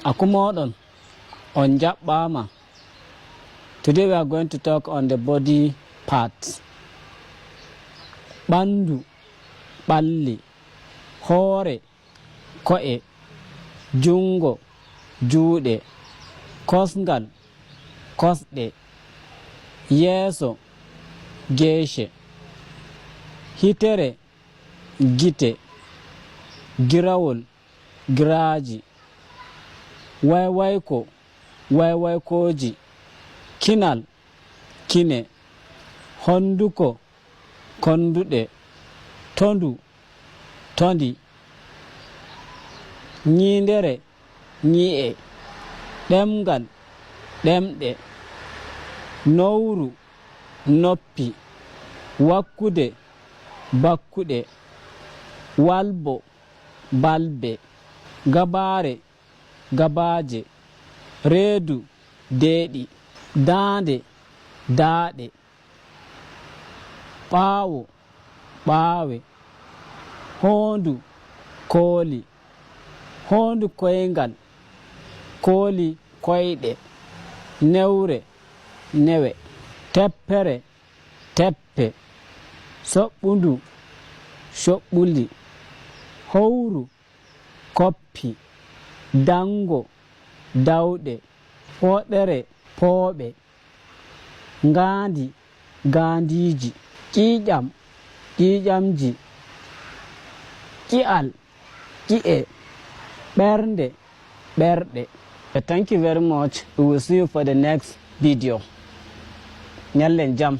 Akumodon on Jabbama. Today we are going to talk on the body parts. Bandu, balli, hore, ko'e, jungo, juuɗe, kosngal, kosɗe, yeeso, geeshe, hitere, gite, girawol, giraaji, waywayko, waywaykoji, kinal, kine, honduko, konduɗe, tondu, tondi, ñiindere, ñi'e, ɗemgal, ɗemɗe, nowru, noppi, wakkude, bakkuɗe, walbo, balbe, gabare, gabaje, reedu, deeɗi, daande, daaɗe, ɓaawo, ɓaawe, hoondu, kooli, hoondu koyngal, kooli koyɗe, newre, newe, teppere, teppe, soɓɓundu, soɓɓuli, howru, koppi, dango, dawɗe, poɗere, pooɓe, ngaandi, gaandiji, ƴiiƴam, ƴiiƴamji, ƴi'al, ƴi'e, ɓernde, ɓerɗe. Thank you very much. We will see you for the next video. Nyallen jam.